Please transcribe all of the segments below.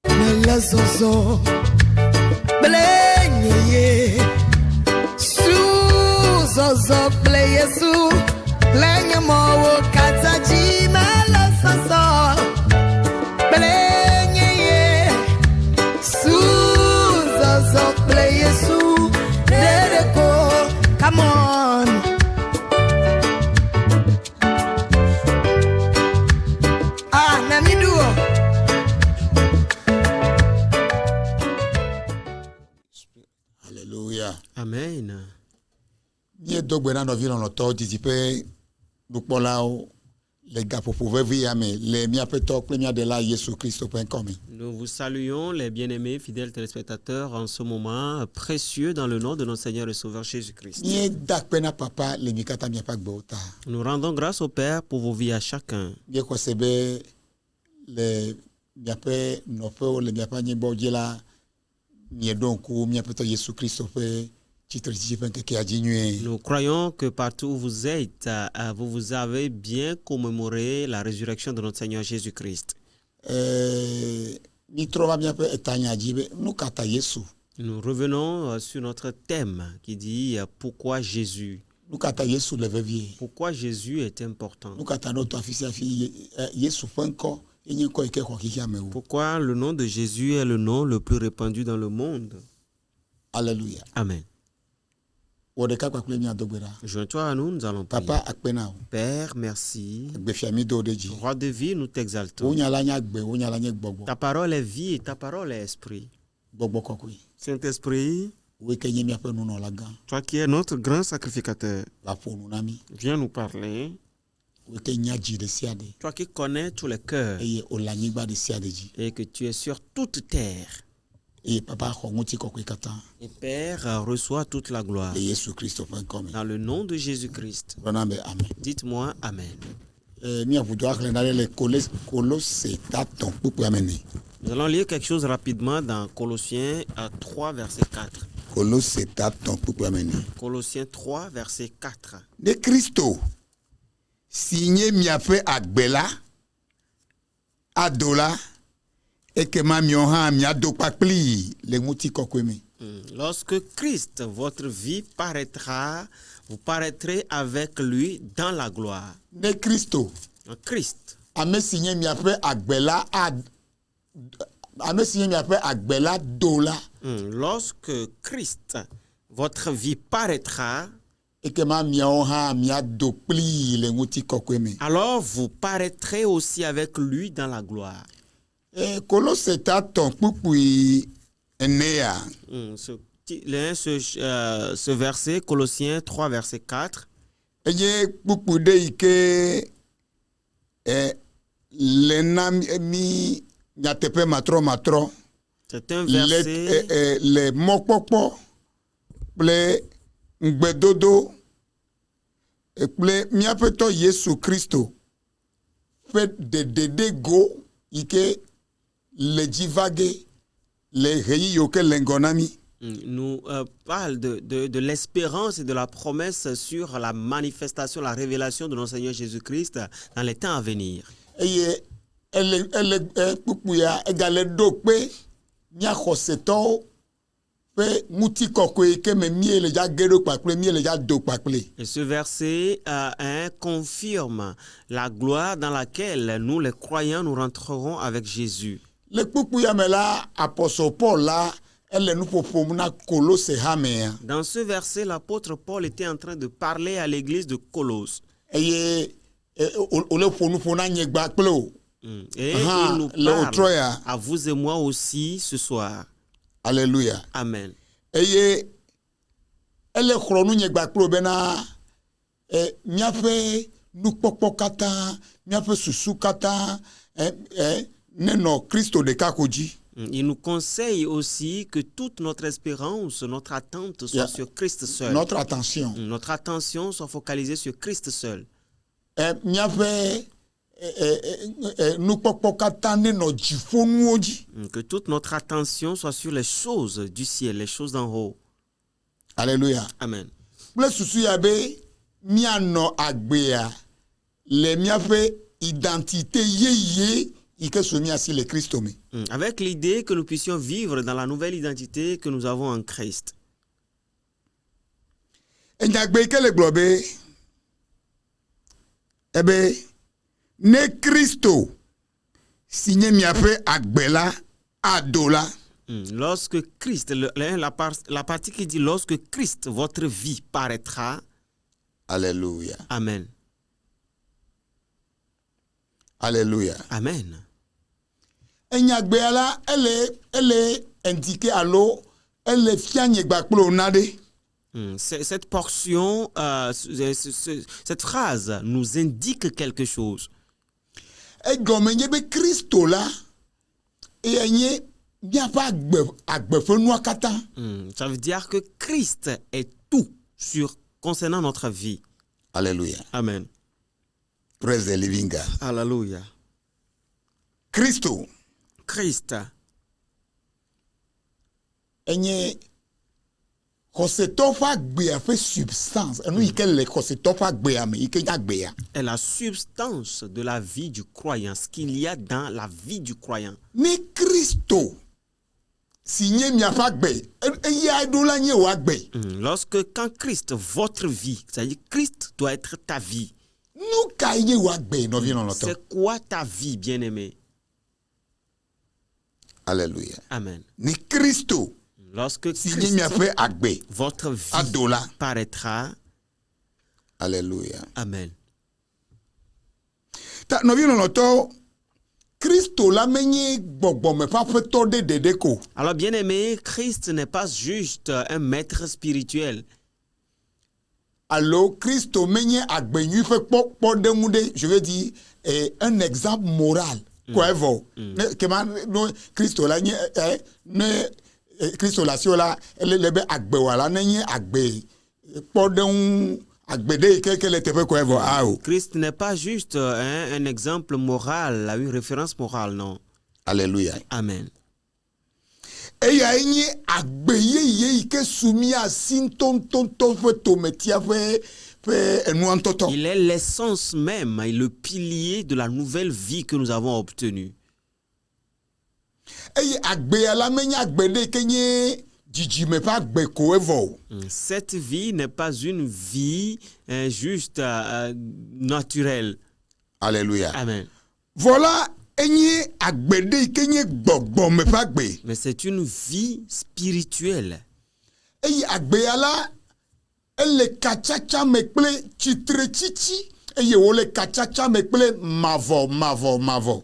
Nelazozo Blenye Suzozo Bleyesu Lenye Mowo Kataji Melazozo Blenye Suzozo Bleyesu Dereko, come on. Namiduo. Alléluia. Amen. Bien dogbena no vino no to disipe dupolao les gars pour pouvoir vivre mais les mia peto premia de la Jésus Christ.com. Nous vous saluons les bien-aimés fidèles téléspectateurs en ce moment précieux dans le nom de notre Seigneur et Sauveur Jésus-Christ. Ni dakpena papa le mikata mia pak bota. Nous rendons grâce au Père pour vos vies à chacun. Bien ko sebe le mia pe no pe le mia pa ni bojela ni donc mia peto Jésus Christ pe. Nous croyons que partout où vous êtes, vous avez bien commémoré la résurrection de notre Seigneur Jésus-Christ. Nous revenons sur notre thème qui dit pourquoi Jésus. Pourquoi Jésus est important. Pourquoi le nom de Jésus est le nom le plus répandu dans le monde. Alléluia. Amen. Joins-toi à nous, nous allons prier. Père, merci. Roi de vie, nous t'exaltons. Ta parole est vie et ta parole est esprit. Saint-Esprit, toi qui es notre grand sacrificateur, viens nous parler. Toi qui connais tous les cœurs et que tu es sur toute terre. Et Père, reçois toute la gloire. Dans le nom de Jésus-Christ. Dites-moi Amen. Nous allons lire quelque chose rapidement dans Colossiens 3, verset 4. Colossiens 3, verset 4. De Christo, signé miafe agbela, adola, et que lorsque Christ, votre vie paraîtra, vous paraîtrez avec lui dans la gloire. De Christo. Christ. Lorsque Christ, votre vie paraîtra, alors vous paraîtrez aussi avec lui dans la gloire. Ce verset, Colossiens 3, verset 4. C'est un verset. Les mopopo, les ngbedodo, et les miapeto Jésus Christo, fait de dégo, ike les divagé, les réyoke lengonami. Nous parle de l'espérance et de la promesse sur la manifestation, la révélation de notre Seigneur Jésus-Christ dans les temps à venir. Et ce verset confirme la gloire dans laquelle nous, les croyants, nous rentrerons avec Jésus. Dans ce verset, l'apôtre Paul était en train de parler à l'église de Colosse. Et il nous parle à vous et moi aussi ce soir. Alléluia. Amen. Et elle est chrono bena miafe nukpokpokata miafe susukata neno Christo de kakoji. Il nous conseille aussi que toute notre espérance, notre attente soit sur Christ seul. Notre attention soit focalisée sur Christ seul. Que toute notre attention soit sur les choses du ciel, les choses d'en haut. Alléluia. Amen. Les miafe identité Avec l'idée que nous puissions vivre dans la nouvelle identité que nous avons en Christ. Ne Christo signé miape agbela adola. Lorsque Christ, la partie qui dit lorsque Christ, votre vie paraîtra. Alléluia. Amen. Alléluia. Amen. Enyagbela elle est indiquée à l'eau, elle est fiagne bakplo nade. Cette portion, cette phrase nous indique quelque chose. Ça veut dire que Christ est tout concernant notre vie. Alléluia. Amen. Praise the living God. Alléluia. Christ. Substance. Est la substance de la vie du croyant, ce qu'il y a dans la vie du croyant. Ni Christo. Lorsque quand Christ, votre vie, c'est-à-dire Christ doit être ta vie. C'est quoi ta vie, bien-aimé? Alléluia. Amen. Ni Christo. Lorsque Christ, votre vie paraîtra. Alléluia. Amen. Alors bien aimé, Christ n'est pas juste un maître spirituel. Alors Christ je veux dire un exemple moral. Christ Christ n'est pas juste un exemple moral, une référence morale, non. Alléluia. Amen. Il est l'essence même et le pilier de la nouvelle vie que nous avons obtenue. Cette vie n'est pas une vie juste naturelle. Alléluia. Amen. Voilà. Mais c'est une vie spirituelle. Et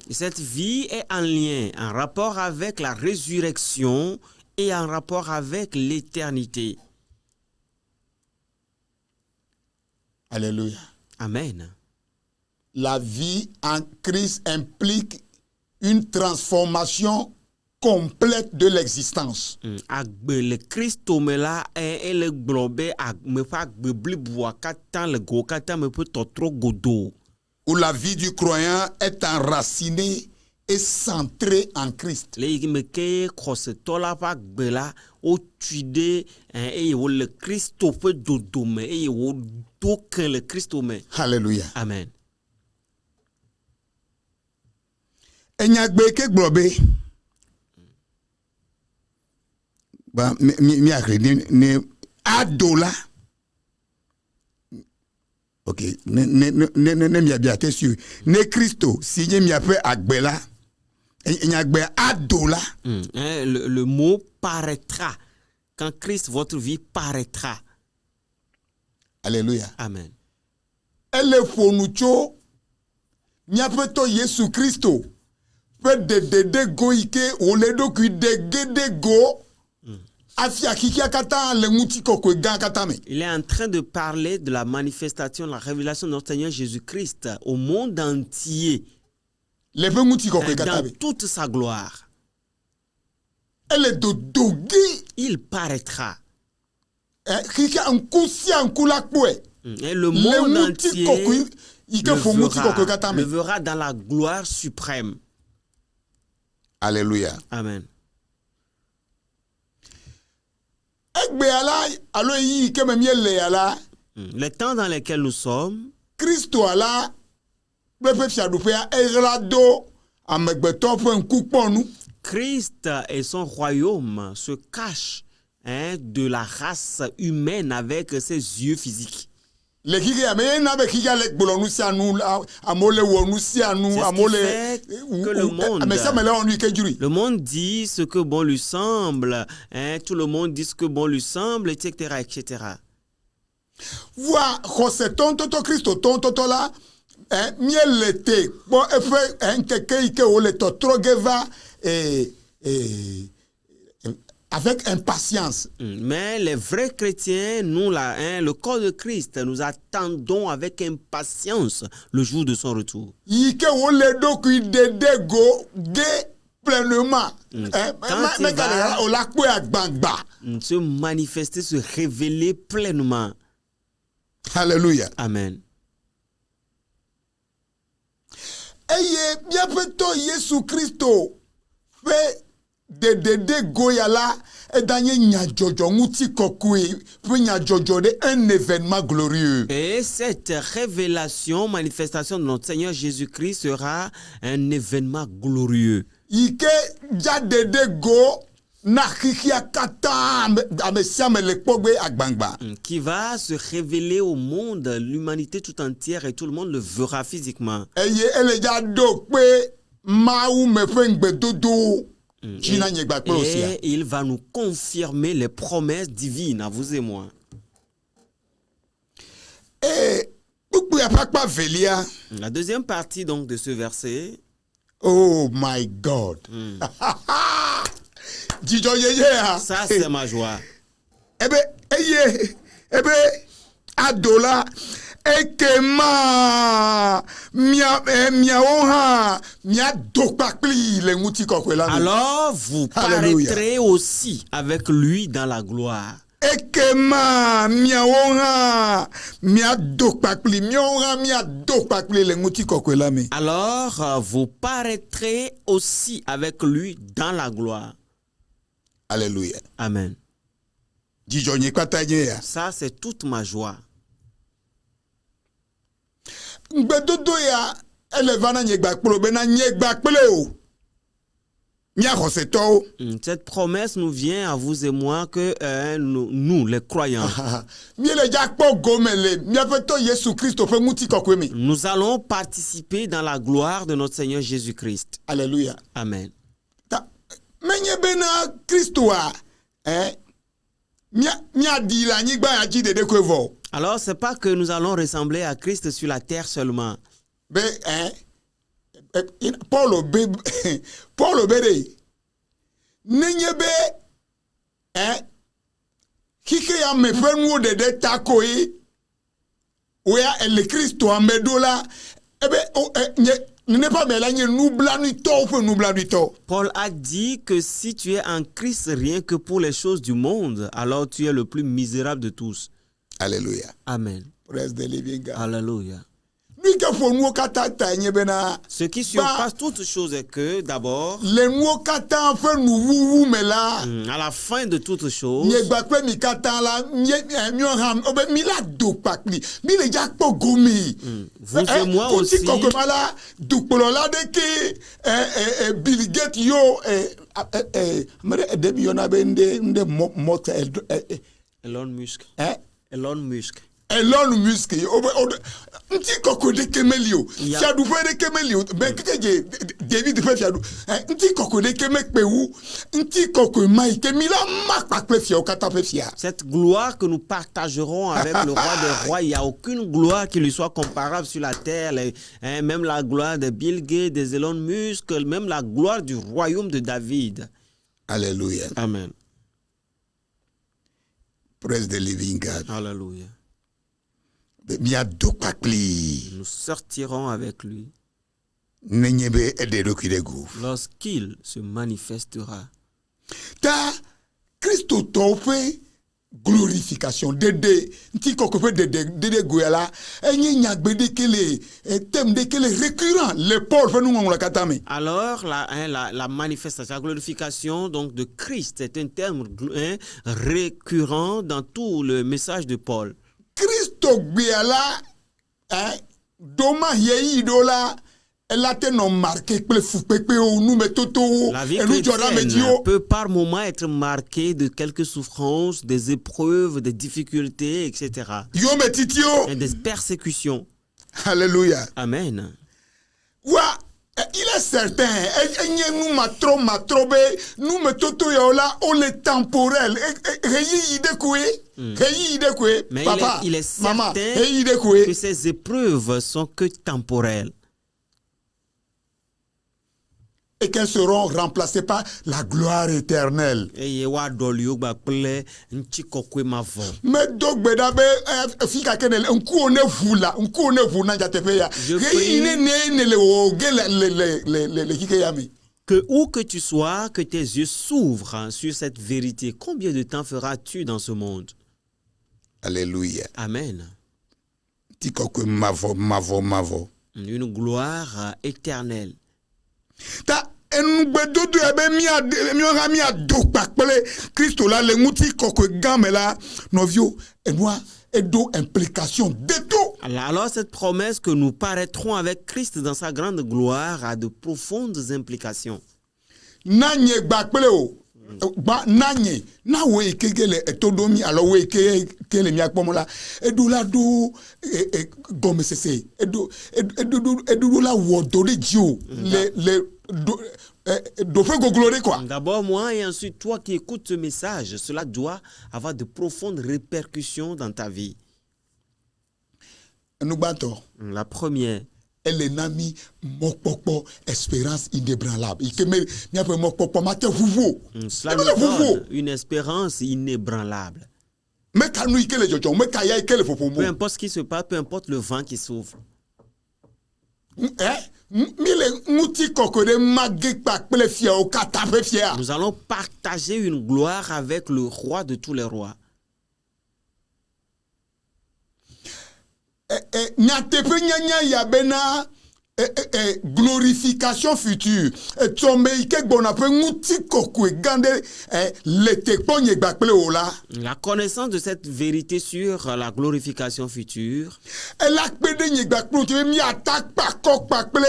cette vie est en lien, en rapport avec la résurrection et en rapport avec l'éternité. Alléluia. Amen. La vie en Christ implique une transformation complète de l'existence. Le Christ où la vie du croyant est enracinée et centrée en Christ. Alléluia. Amen. Enyagbeke globe ba mi akre ni adola. OK, ne mi abia te sur ne Christo signé mi ape agbela. Enyagbe adola. Le mot paraîtra. Quand Christ, votre vie paraîtra. Alléluia. Amen. Elle fonucho nyapeto Yesu Christo. Il est en train de parler de la manifestation, de la révélation de notre Seigneur Jésus-Christ au monde entier, dans toute sa gloire. Il paraîtra. Et le monde entier le verra dans la gloire suprême. Alléluia. Amen. Les temps dans lesquels nous sommes, Christ Christ et son royaume se cachent de la race humaine avec ses yeux physiques. Le monde dit ce que bon lui semble, tout le monde dit ce que bon lui semble, etc., etc. Voilà, José tonto Christo tonto là, mielete, bon, ike ole totrogeva avec impatience. Mais les vrais chrétiens, nous là, le corps de Christ, nous attendons avec impatience le jour de son retour. Ike ole doku idede go ge pleinement. Quand il va se manifester, se révéler pleinement. Alléluia. Amen. Eye biapeto Yesu Christo fait de goyala et danye nyajojo nguti kokui pour nyajojo de un événement glorieux. Et cette révélation, manifestation de notre Seigneur Jésus-Christ sera un événement glorieux. Ike ja de go qui va se révéler au monde, l'humanité tout entière, et tout le monde le verra physiquement. Et il va nous confirmer les promesses divines à vous et moi. La deuxième partie donc de ce verset. Oh my God. Ça, c'est ma joie. Adola, alors vous paraîtrez aussi avec lui dans la gloire. Alors vous paraîtrez aussi avec lui dans la gloire. Alléluia. Amen. Ça, c'est toute ma joie. Cette promesse nous vient à vous et moi que nous les croyants, nous allons participer dans la gloire de notre Seigneur Jésus-Christ. Alléluia. Amen. Alors, c'est pas que nous allons ressembler à Christ sur la terre seulement. Paul obédé. N'enyebe kike ya mefenwo de takoi oya el Christo amedola Paul a dit que si tu es en Christ rien que pour les choses du monde, alors tu es le plus misérable de tous. Alléluia. Amen. Praise the living God. Alléluia. Ce qui surpasse toute chose est que d'abord, à la fin de toute chose, vous et moi aussi, Elon Musk. Elon Musk. Elon Musk, nti koko de kemelio, fiadu fe de kemelio, ben kike David fe fiadu, nti koko de kemekpewu, nti koko mai kemila makpa pe fia okata pe fia. Cette gloire que nous partagerons avec le roi des rois, il n'y a aucune gloire qui lui soit comparable sur la terre, même la gloire de Bill Gates, des Elon Musk, même la gloire du royaume de David. Alléluia. Amen. Praise the living God. Alléluia. Nous sortirons avec lui lorsqu'il se manifestera. Ta Christo tofe glorification de goyala thème de kele récurrent le Paul fait nous katame. Alors la manifestation, la glorification donc de Christ est un terme récurrent dans tout le message de Paul. Christo gbiala doma yeyi dola elle a été non marquée kple fukpekpe o numetoto o La vie enu dzɔna me dzi chrétienne o. peut par moments être marquée de quelques souffrances, des épreuves, des difficultés, etc. Yo me titi o. Et des persécutions. Alléluia. Amen. Wa il est certain enye nu matro be numetoto ya o la o le temporel reyi ide koe reyi ide koe Mais papa il est maman certain reyi ide koe. que ces épreuves sont que temporelles. Et qu'elles seront remplacées par la gloire éternelle. Eye wa dɔli wo gba kple ŋutikɔkɔe mavɔ. Me do gbe ɖa be fi kake ne le ŋkuwo ne ʋu la ŋkuwo ne ʋu na dzateƒe ya Je ɣeyiɣi ne le wò ge le kike ya me. Que où que tu sois, que tes yeux s'ouvrent sur cette vérité. Combien de temps feras-tu dans ce monde? Alléluia. Amen. Ti kɔkɔe mavɔ. Une gloire éternelle. Ta enugbedodo ya be miɔha miado kpakple Kristo la le ŋuti kɔkɔe gã me la nɔvio enua edo implication de tout. Alors cette promesse que nous paraîtrons avec Christ dans sa grande gloire a de profondes implications. Nanye gbakple o. Gba nanye na wo ekege le etodomi alo wo ekege le miakpomo la edu la do gomesese edu la wodo de dio le do fe gogolore quoi. D'abord moi et ensuite toi qui écoutes ce message, cela doit avoir de profondes répercussions dans ta vie. Nubato La première, elle est nami mokpokpo espérance inébranlable. Ikeme miape mokpokpo mate vuvu. cela nous donne une espérance inébranlable. Me kanu ikele jojo me kaya ikele Peu fofomo. importe ce qui se passe, peu importe le vent qui souffle. Mile nguti kokore mage kpakple fia o katafe fia. Nous allons partager une gloire avec le roi de tous les rois. Nyatepe nyanya ya bena glorification future. Tombe ike bonape nguti kokwe gande le tekponye gbakple ola. La connaissance de cette vérité sur la glorification future Elle a pede nye gbakple te mi attaque par kok gbakple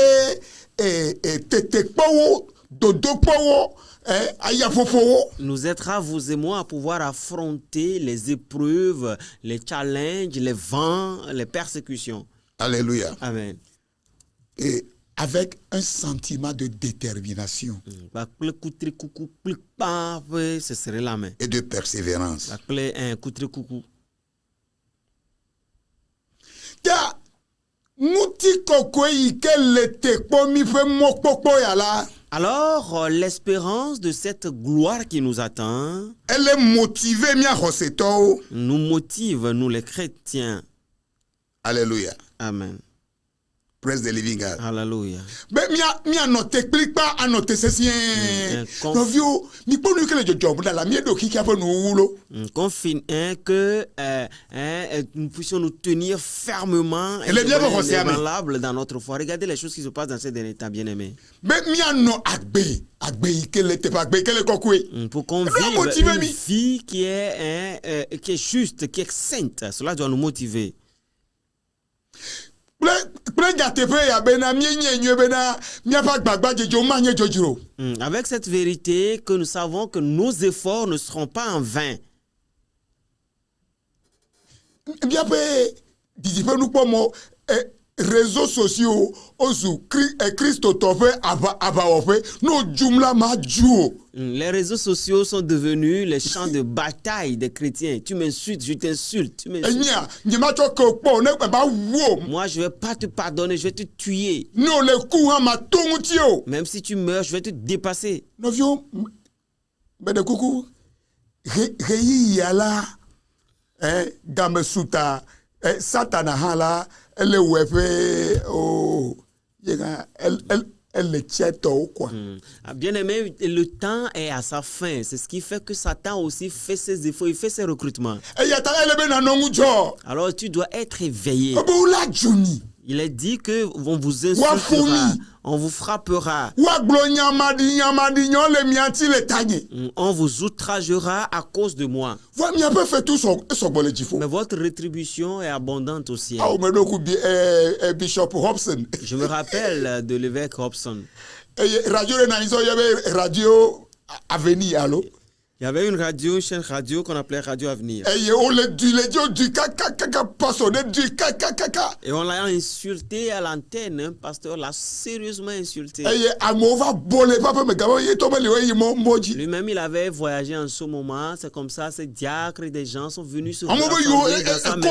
tetekpowo dodokpowo ayafofowo. nous aidera, vous et moi, à pouvoir affronter les épreuves, les challenges, les vents, les persécutions. Alléluia. Amen. Et avec un sentiment de détermination Ce serait la main. et de persévérance. Ta muti kokwe ike le tekpo mi fe mokpokpo ya la. Alors, l'espérance de cette gloire qui nous attend Elle est motivée mia hoseto. nous motive, nous les chrétiens. Alléluia. Amen. Praise the living God. Alléluia. Be mia no t'explique pas à noter ceci. No vio mi ponu que le job dans la mie do ki apo no wulo. Que nous puissions nous tenir fermement et inébranlables dans notre foi. Regardez les choses qui se passent dans ces derniers temps, bien-aimés. Be mia no agbe que le te pas agbe que le kokwe. Pour qu'on vive une vie qui est juste, qui est sainte, cela doit nous motiver. Avec cette vérité que nous savons que nos efforts ne seront pas en vain. Réseaux sociaux Christo tofe abaofe no jumla ma juo. Les réseaux sociaux sont devenus les champs de bataille des chrétiens. Tu m'insultes, je t'insulte. Tu m'insultes. Moi, je ne vais pas te pardonner, je vais te tuer. Même si tu meurs, je vais te dépasser. Satana hala elle wefe oh elle le tcheto quoi. Bien aimé, le temps est à sa fin. C'est ce qui fait que Satan aussi fait ses efforts, il fait ses recrutements. Alors tu dois être éveillé. Il Il est dit que on vous Wa insultera, fourmi. on vous frappera, Waglo nyamadi nyon le mianti le tanye. on vous outragera à cause de moi. Wa mi a pas fait tout son bolé jifo. Mais votre rétribution est abondante au ciel. Ah, mais donc Bishop Hobson. Je me rappelle de l'évêque Hobson. Radio Renaissance, il y avait radio Avenir, allô. Il y avait une radio, une chaîne radio qu'on appelait Radio Avenir. Et on le du caca passonné du caca. Et on l'a insulté à l'antenne, un pasteur l'a sérieusement insulté. Et amova bolé papa me gabo y tombe le moji. Lui-même, il avait voyagé en ce moment. C'est comme ça, ces diacres et des gens sont venus se Amova rassembler dans sa maison.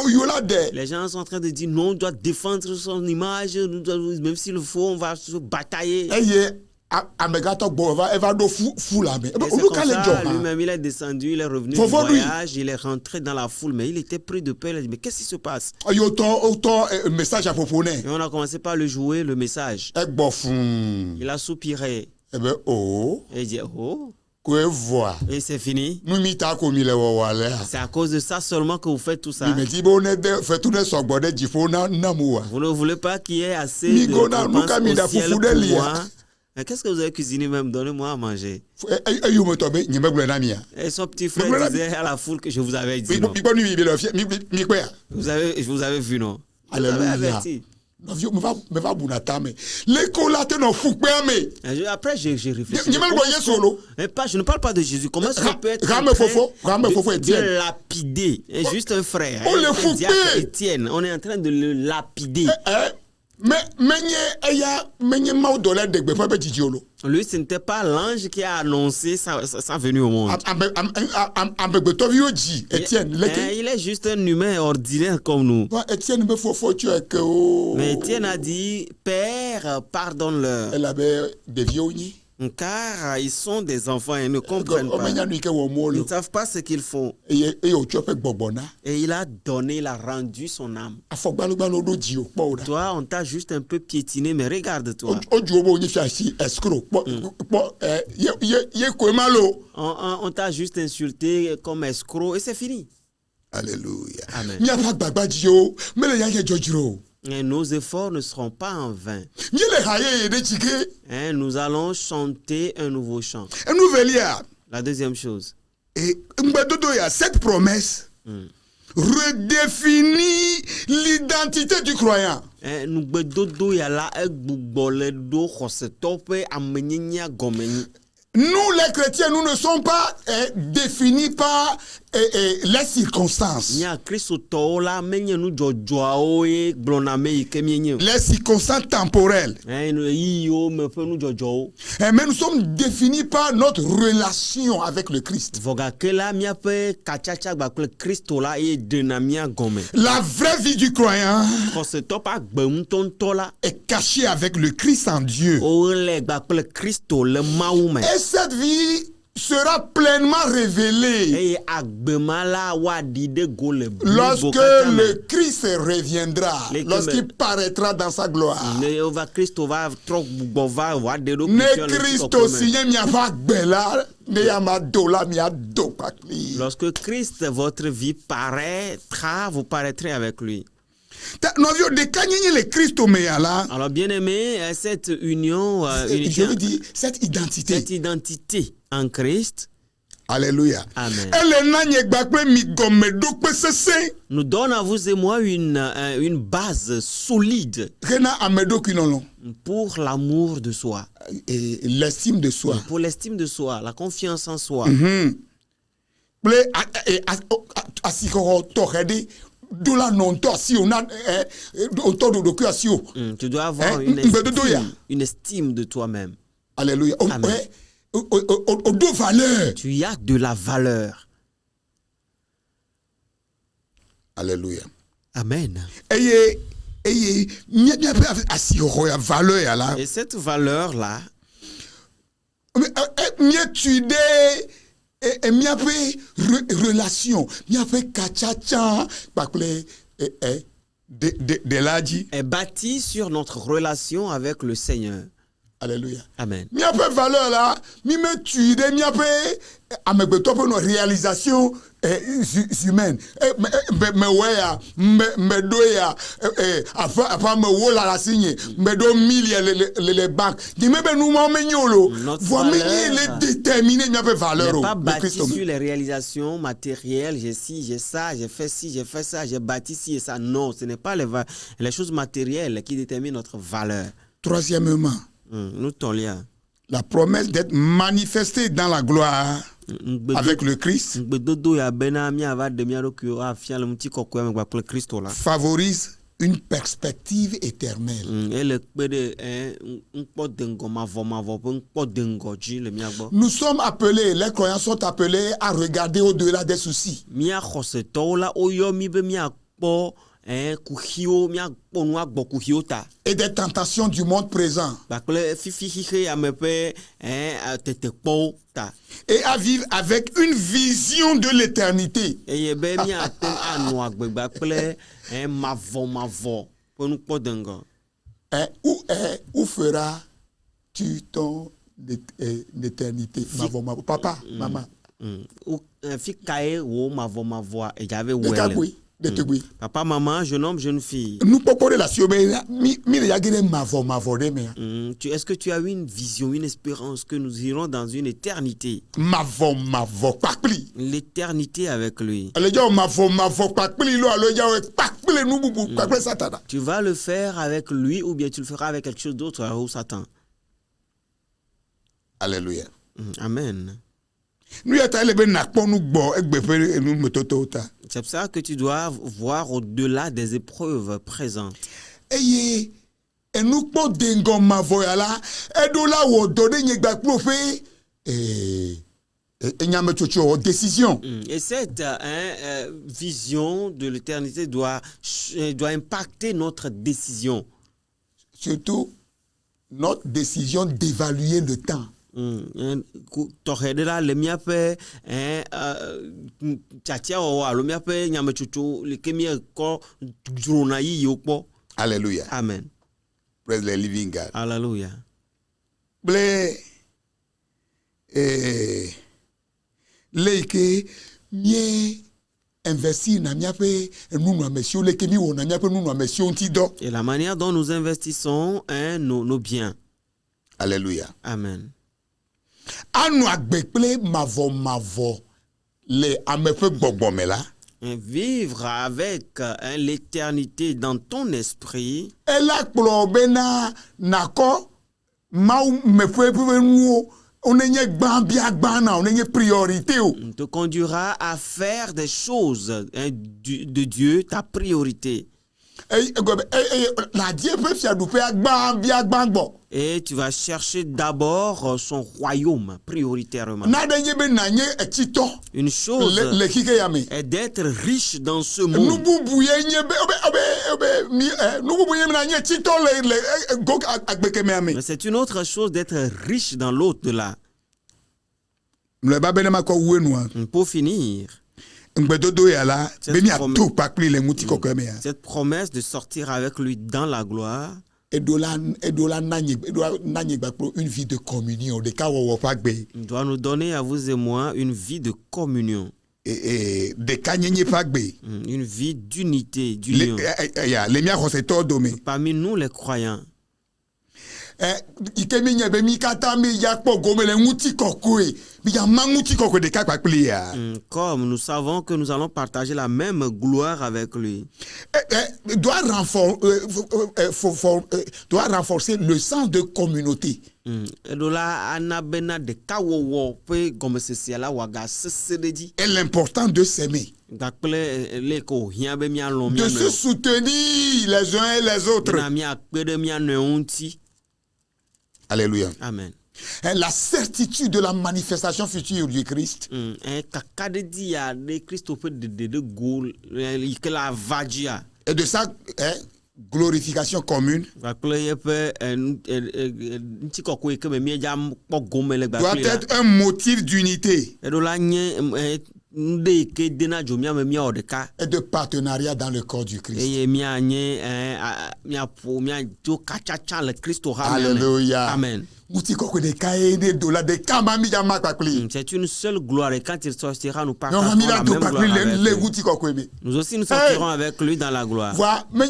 yo la de. Les gens sont en train de dire non, on doit défendre son image, même s'il le faut, on va se batailler. Et Amegato Bova, va do fou la mais. Et c'est comme ça, lui-même, il est descendu, il est revenu du voyage, il est rentré dans la foule, mais il était pris de peur. Il a dit, mais qu'est-ce qui se passe? Il y a autant message à proposer. Et on a commencé par le jouer, le message. Il a soupiré. Eh ben, oh. Et il dit, oh. Que voix. Et c'est fini. Nous mita comme il est wale. C'est à cause de ça seulement que vous faites tout ça. Mais dit bon fait tout ne sont bonne jifo na moua. Vous ne voulez pas qu'il y ait assez de récompense au ciel pour moi. Mais qu'est-ce que vous avez cuisiné même? Donnez-moi à manger. Et son petit frère disait à la foule que je vous avais dit non. Vous avez vu non? Vous avez averti. Après, j'ai réfléchi. Mais pas, je ne parle pas de Jésus. Comment est-ce qu'on peut être de lapider? Juste un frère. Étienne. On est en train de le lapider. Lui, ce n'était pas l'ange qui a annoncé sa venue au monde. Il est juste un humain ordinaire comme nous. Mais Étienne a dit, Père, pardonne-leur. Car ils sont des enfants et ne comprennent pas. Ils ne savent pas ce qu'ils font. Et il a donné, il a rendu son âme. Toi, on t'a juste un peu piétiné, mais regarde-toi. On t'a juste insulté comme escroc et c'est fini. Alléluia. Amen. Et nos efforts ne seront pas en vain. Et nous allons chanter un nouveau chant. La deuxième chose. Cette promesse redéfinit l'identité du croyant. Nous, les chrétiens, nous ne sommes pas définis par les circonstances. Les circonstances temporelles. Mais nous sommes définis par notre relation avec le Christ. La vraie vie du croyant est cachée avec le Christ en Dieu. Et cette vie sera pleinement révélée lorsque le Christ reviendra, lorsqu'il paraîtra dans sa gloire. Lorsque Christ, votre vie paraîtra, vous paraîtrez avec lui. Alors bien aimé, cette union, je veux dire, cette identité en Christ. Alléluia. Amen. Nous donne à vous et moi une base solide pour l'amour de soi. Et l'estime de soi. Pour l'estime de soi, la confiance en soi. Tu dois avoir une estime de toi-même. Alléluia. Tu as de la valeur. Alléluia. Amen. Et cette valeur-là, relation est bâtie sur notre relation avec le Seigneur. Alléluia. Amen. Miape valeur là, mi me tue de miape amegbeto pe no réalisation humaine. Me weya, me doya, enfin me wola la signe, me do mille les banques. Di me be nous menyolo. Voici les déterminer miape valeur. N'est pas bâti sur les réalisations matérielles, j'ai ci, j'ai ça, j'ai fait ci, j'ai fait ça, j'ai bâti ci et ça. Non, ce n'est pas les choses matérielles qui déterminent notre valeur. Troisièmement, nous t'en la promesse d'être manifestée dans la gloire avec le Christ favorise une perspective éternelle. Nous sommes appelés, les croyants sont appelés à regarder au-delà des soucis. Et des tentations du monde présent. Et à vivre avec une vision de l'éternité. Où feras-tu ton éternité? Papa, maman. Papa, maman, jeune homme, jeune fille. Est-ce que tu as eu une vision, une espérance que nous irons dans une éternité? L'éternité avec lui. Tu vas le faire avec lui ou bien tu le feras avec quelque chose d'autre ou Satan? Alléluia. Amen. C'est pour ça que tu dois voir au-delà des épreuves présentes. Et cette vision de l'éternité doit impacter notre décision. Surtout notre décision d'évaluer le temps. Et Alléluia. Amen. Praise the living God. Alléluia. Leike mie investir na miape nous amesio leke mi wona miape nous amesio ntido. Et la manière dont nous investissons nos biens. Alléluia. Amen. Anu agbekple mavo le amepe gbogbome la. Vivre avec l'éternité dans ton esprit. Ela klobena nako ma me fe nu on est priorité. Te conduira à faire des choses de Dieu, ta priorité. Et tu vas chercher d'abord son royaume prioritairement. Une chose est d'être riche dans ce monde. Mais c'est une autre chose d'être riche dans l'au-delà. Pour finir, cette promesse de sortir avec lui dans la gloire doit nous donner à vous et moi une vie de communion. Une vie d'unité, d'union. Parmi nous les croyants. Comme nous savons que nous allons partager la même gloire avec lui. Doit renforcer le sens de communauté. Et l'importance de s'aimer. De se soutenir les uns et les autres. Alléluia. Amen. La certitude de la manifestation future du Christ. Et de sa glorification commune doit être un motif d'unité. et de partenariat dans le corps du Christ. Alléluia. Amen. C'est une seule gloire et quand il sortira, nous partagerons la même gloire avec lui. Nous aussi nous sortirons avec lui dans la gloire. Mais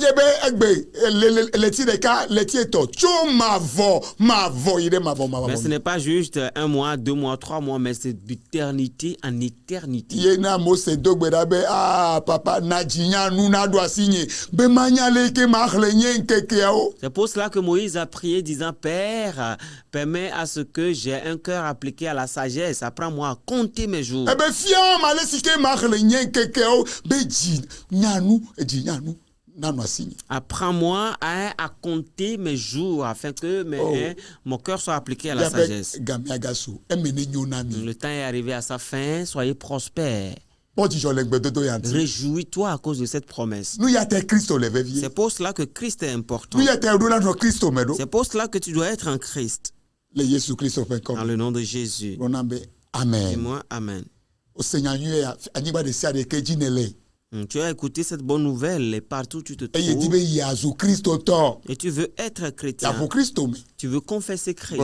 ce n'est pas juste 1 mois, 2 mois, 3 mois, mais c'est d'éternité en éternité. C'est pour cela que Moïse a prié disant, Père, permets à ce que j'ai un cœur appliqué à la sagesse. Apprends-moi à compter mes jours. Apprends-moi à compter mes jours afin que mon cœur soit appliqué à la sagesse. Le temps est arrivé à sa fin. Soyez prospères. Réjouis-toi à cause de cette promesse. C'est pour cela que Christ est important. C'est pour cela que tu dois être en Christ. Dans le nom de Jésus. Amen. Dis-moi Amen. Tu as écouté cette bonne nouvelle et partout tu te trouves. Et tu veux être chrétien. Tu veux confesser Christ.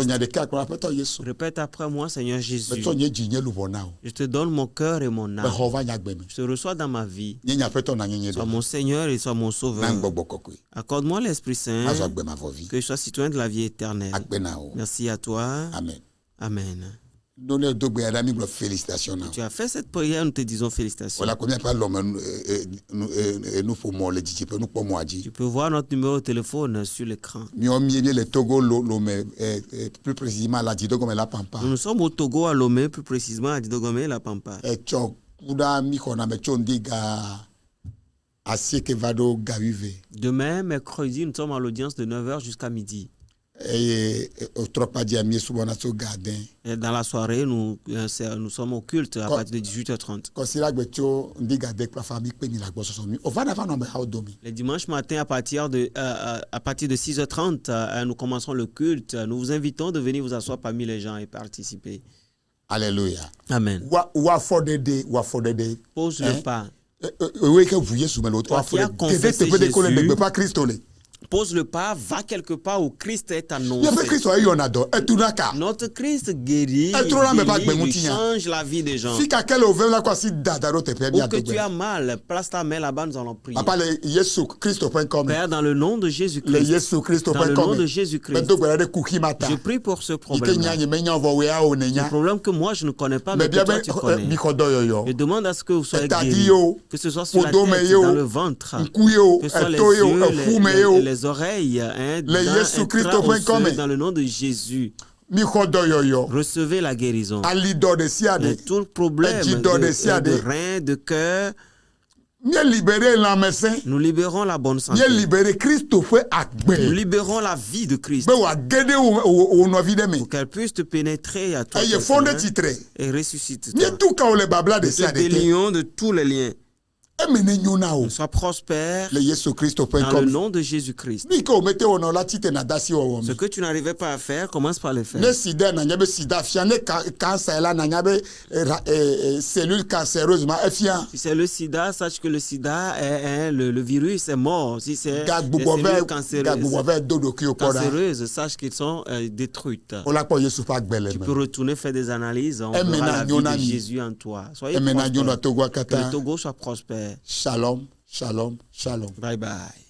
Répète après moi, Seigneur Jésus. Je te donne mon cœur et mon âme. Je te reçois dans ma vie. Sois mon Seigneur et sois mon Sauveur. Accorde-moi l'Esprit Saint. Que je sois citoyen de la vie éternelle. Merci à toi. Amen. Amen. Félicitations. Tu as fait cette prière, nous te disons félicitations. Tu peux voir notre numéro de téléphone sur l'écran. Nous sommes au Togo, à Lomé, plus précisément à Didogomé, La Pampa. Demain, mercredi, nous sommes à l'audience de 9h jusqu'à midi. Et dans la soirée, nous sommes au culte à partir de 18h30. Le dimanche matin, à partir de 6h30, nous commençons le culte. Nous vous invitons de venir vous asseoir parmi les gens et participer. Alléluia. Amen. Pose le pas. Qui a confessé Jésus, pose le pas, va quelque part où Christ est annoncé. Notre Christ guérit, il change la vie des gens. Où que tu as mal, place ta main là-bas, nous allons prier. Père, dans le nom de Jésus-Christ, dans le nom de Jésus-Christ, je prie pour ce problème. Le problème que moi je ne connais pas, mais que toi tu connais. Je demande à ce que vous soyez guéris, que ce soit sur la tête, dans le ventre, que ce soit les yeux, les oreilles, dans le nom de Jésus. Recevez la guérison. Et tout problème de rein, de cœur, nous libérons la bonne santé. Nous libérons la vie de Christ. Pour qu'elle puisse te pénétrer à toi et ressuscite-toi. Te délions de tous les liens. Sois prospère dans le nom de Jésus-Christ. Ce que tu n'arrivais pas à faire, commence par le faire. Si c'est le sida, sache que le sida, le virus est mort. Si c'est des cellules cancéreuses, sache qu'ils sont détruites. Tu peux retourner faire des analyses. On verra la vie de Jésus en toi. Soyez prospère. Que le Togo soit prospère. Shalom, shalom, shalom. Bye bye.